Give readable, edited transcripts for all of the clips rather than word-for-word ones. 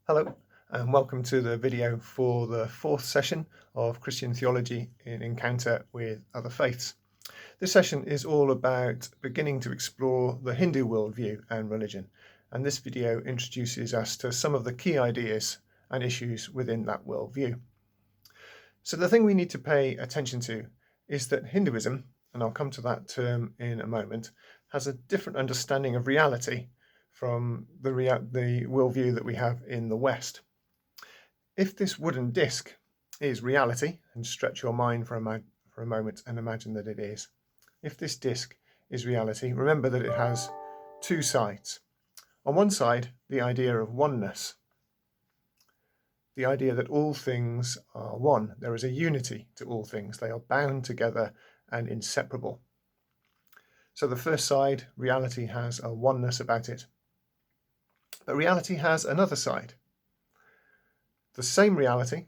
Hello and welcome to the video for the fourth session of Christian theology in encounter with other faiths. This session is all about beginning to explore the Hindu worldview and religion, and this video introduces us to some of the key ideas and issues within that worldview. So the thing we need to pay attention to is that Hinduism, and I'll come to that term in a moment, has a different understanding of reality from the worldview that we have in the West. If this wooden disc is reality, and stretch your mind for a moment and imagine that it is. If this disc is reality, remember that it has two sides. On one side, the idea of oneness, the idea that all things are one. There is a unity to all things. They are bound together and inseparable. So the first side, reality, has a oneness about it. But reality has another side. The same reality,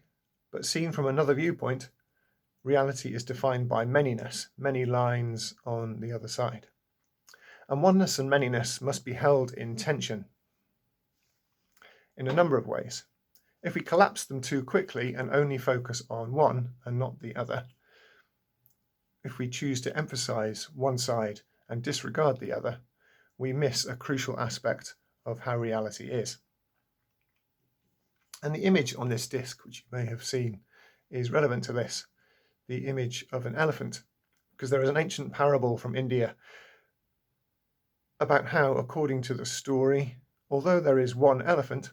but seen from another viewpoint, reality is defined by manyness, many lines on the other side. And oneness and manyness must be held in tension in a number of ways. If we collapse them too quickly and only focus on one and not the other, if we choose to emphasize one side and disregard the other, we miss a crucial aspect of how reality is. And the image on this disc, which you may have seen, is relevant to this, the image of an elephant, because there is an ancient parable from India about how, according to the story, although there is one elephant,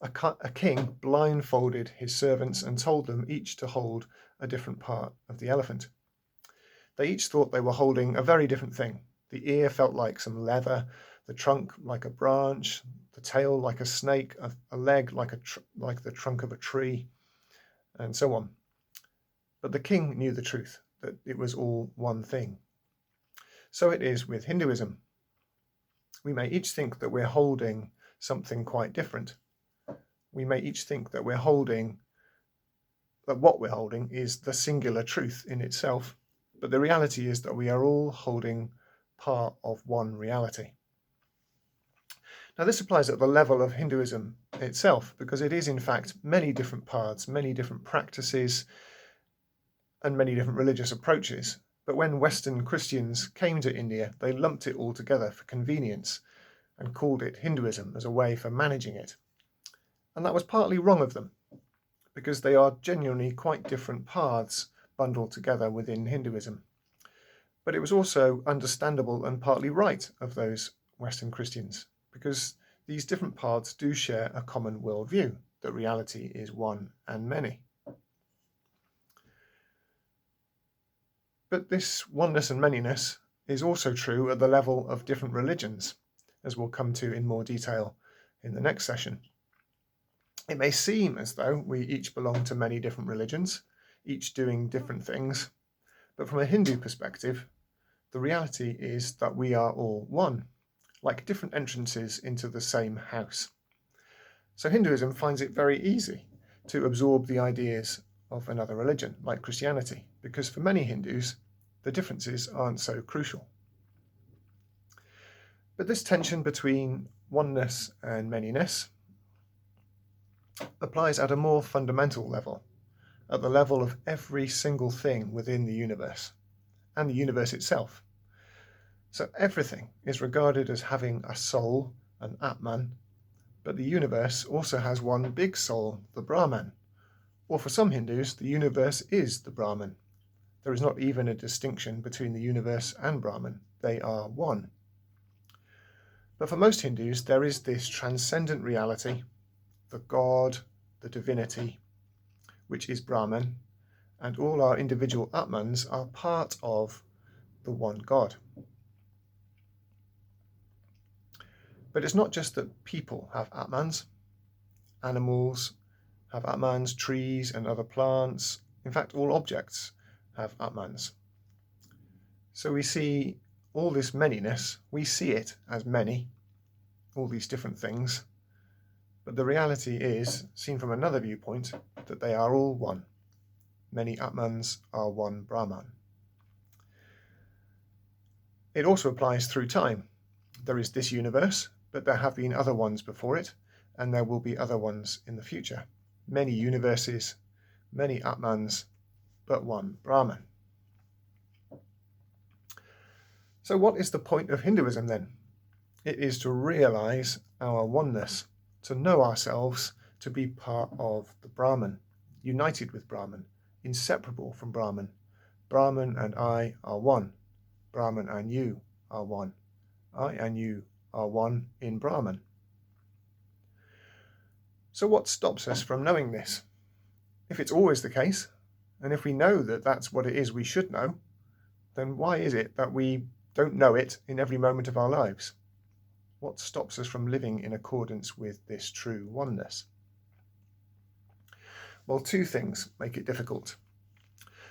a king blindfolded his servants and told them each to hold a different part of the elephant. They each thought they were holding a very different thing. The ear felt like some leather, the trunk like a branch, the tail like a snake, a leg like the trunk of a tree, and so on. But the king knew the truth, that it was all one thing. So it is with Hinduism. We may each think that we're holding something quite different. We may each think that what we're holding is the singular truth in itself, but the reality is that we are all holding part of one reality. Now, this applies at the level of Hinduism itself, because it is in fact many different paths, many different practices, and many different religious approaches. But when Western Christians came to India, they lumped it all together for convenience and called it Hinduism as a way for managing it. And that was partly wrong of them, because they are genuinely quite different paths bundled together within Hinduism. But it was also understandable and partly right of those Western Christians, because these different paths do share a common worldview, that reality is one and many. But this oneness and manyness is also true at the level of different religions, as we'll come to in more detail in the next session. It may seem as though we each belong to many different religions, each doing different things, but from a Hindu perspective, the reality is that we are all one, like different entrances into the same house. So Hinduism finds it very easy to absorb the ideas of another religion, like Christianity, because for many Hindus, the differences aren't so crucial. But this tension between oneness and manyness applies at a more fundamental level, at the level of every single thing within the universe, and the universe itself. So everything is regarded as having a soul, an Atman, but the universe also has one big soul, the Brahman. Or for some Hindus, the universe is the Brahman. There is not even a distinction between the universe and Brahman. They are one. But for most Hindus, there is this transcendent reality, the God, the divinity, which is Brahman, and all our individual Atmans are part of the one God. But it's not just that people have Atmans. Animals have Atmans, trees and other plants. In fact, all objects have Atmans. So we see all this manyness, we see it as many, all these different things. But the reality is, seen from another viewpoint, that they are all one. Many Atmans are one Brahman. It also applies through time. There is this universe, but there have been other ones before it, and there will be other ones in the future. Many universes, many Atmans, but one Brahman. So what is the point of Hinduism then? It is to realize our oneness, to know ourselves, to be part of the Brahman, united with Brahman, inseparable from Brahman. Brahman and I are one. Brahman and you are one. I and you are one in Brahman. So what stops us from knowing this? If it's always the case, and if we know that that's what it is we should know, then why is it that we don't know it in every moment of our lives? What stops us from living in accordance with this true oneness? Well, two things make it difficult.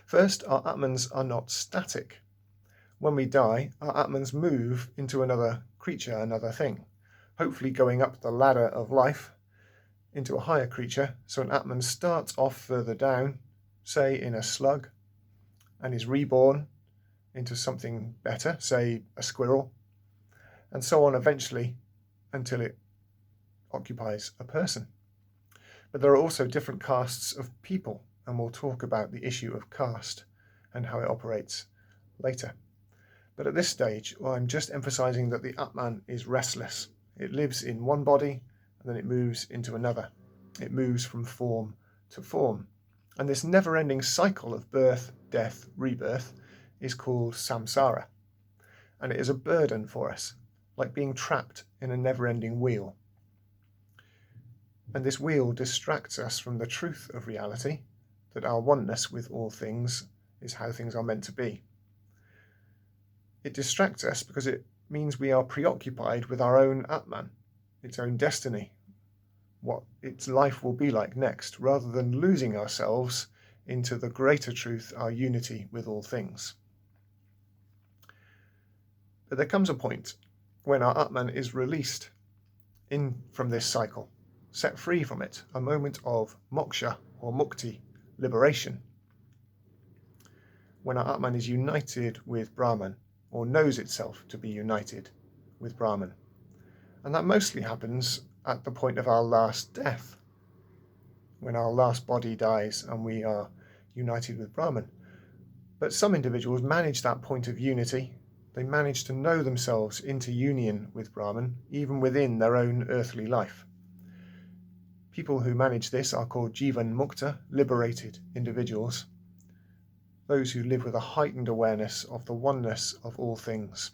First, our Atmans are not static. When we die, our Atmans move into another creature, another thing, hopefully going up the ladder of life into a higher creature. So an Atman starts off further down, say in a slug, and is reborn into something better, say a squirrel, and so on eventually until it occupies a person. But there are also different castes of people, and we'll talk about the issue of caste and how it operates later. But at this stage, I'm just emphasizing that the Atman is restless. It lives in one body, and then it moves into another. It moves from form to form. And this never-ending cycle of birth, death, rebirth is called samsara. And it is a burden for us, like being trapped in a never-ending wheel. And this wheel distracts us from the truth of reality, that our oneness with all things is how things are meant to be. It distracts us because it means we are preoccupied with our own Atman, its own destiny, what its life will be like next, rather than losing ourselves into the greater truth, our unity with all things. But there comes a point when our Atman is released from this cycle, set free from it, a moment of moksha or mukti, liberation, when our Atman is united with Brahman, or knows itself to be united with Brahman. And that mostly happens at the point of our last death, when our last body dies and we are united with Brahman. But some individuals manage that point of unity. They manage to know themselves into union with Brahman, even within their own earthly life. People who manage this are called Jivan Mukta, liberated individuals, those who live with a heightened awareness of the oneness of all things.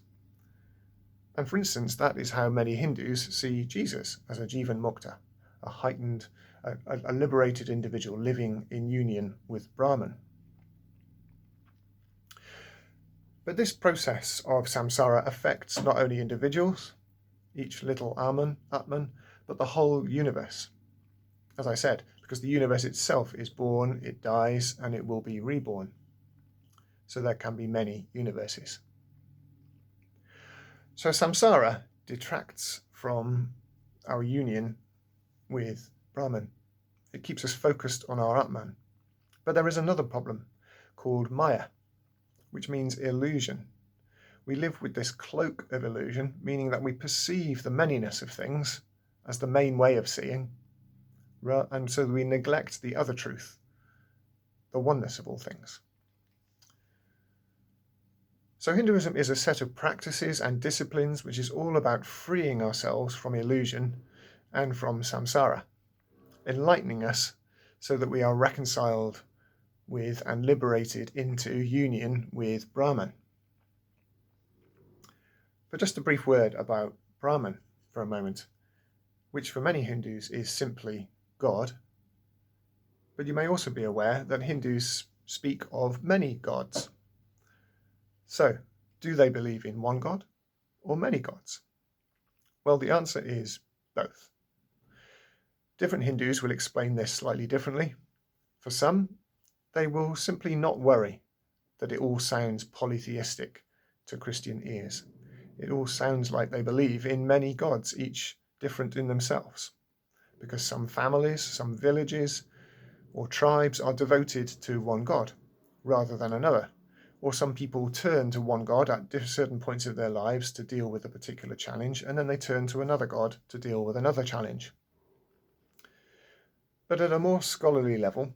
And for instance, that is how many Hindus see Jesus, as a Jivan Mukta, a heightened, a liberated individual living in union with Brahman. But this process of samsara affects not only individuals, each little Atman, but the whole universe. As I said, because the universe itself is born, it dies, and it will be reborn. So there can be many universes. So samsara detracts from our union with Brahman. It keeps us focused on our Atman. But there is another problem called maya, which means illusion. We live with this cloak of illusion, meaning that we perceive the manyness of things as the main way of seeing, and so we neglect the other truth, the oneness of all things. So Hinduism is a set of practices and disciplines which is all about freeing ourselves from illusion and from samsara, enlightening us so that we are reconciled with and liberated into union with Brahman. But just a brief word about Brahman for a moment, which for many Hindus is simply God. But you may also be aware that Hindus speak of many gods. So, do they believe in one God or many gods? Well, the answer is both. Different Hindus will explain this slightly differently. For some, they will simply not worry that it all sounds polytheistic to Christian ears. It all sounds like they believe in many gods, each different in themselves, because some families, some villages, or tribes are devoted to one God rather than another. Or some people turn to one God at certain points of their lives to deal with a particular challenge, and then they turn to another God to deal with another challenge. But at a more scholarly level,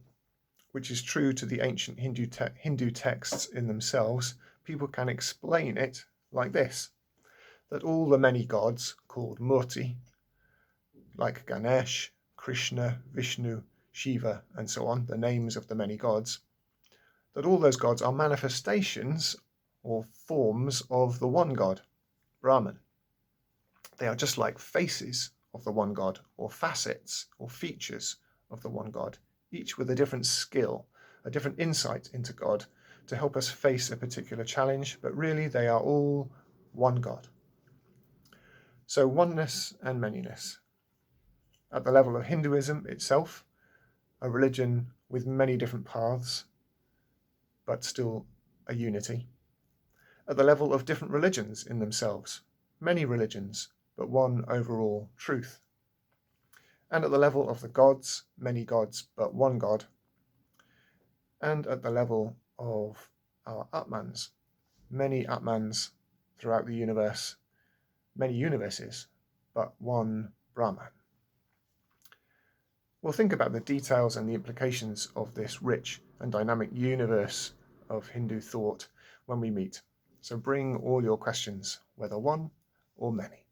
which is true to the ancient Hindu texts in themselves, people can explain it like this, that all the many gods called Murti, like Ganesh, Krishna, Vishnu, Shiva, and so on, the names of the many gods, that all those gods are manifestations or forms of the one God, Brahman. They are just like faces of the one God, or facets or features of the one God, each with a different skill, a different insight into God to help us face a particular challenge, but really they are all one God. So oneness and manyness. At the level of Hinduism itself, a religion with many different paths, but still a unity. At the level of different religions in themselves, many religions, but one overall truth. And at the level of the gods, many gods, but one God. And at the level of our Atmans, many Atmans throughout the universe, many universes, but one Brahman. We'll think about the details and the implications of this rich and dynamic universe of Hindu thought when we meet. So bring all your questions, whether one or many.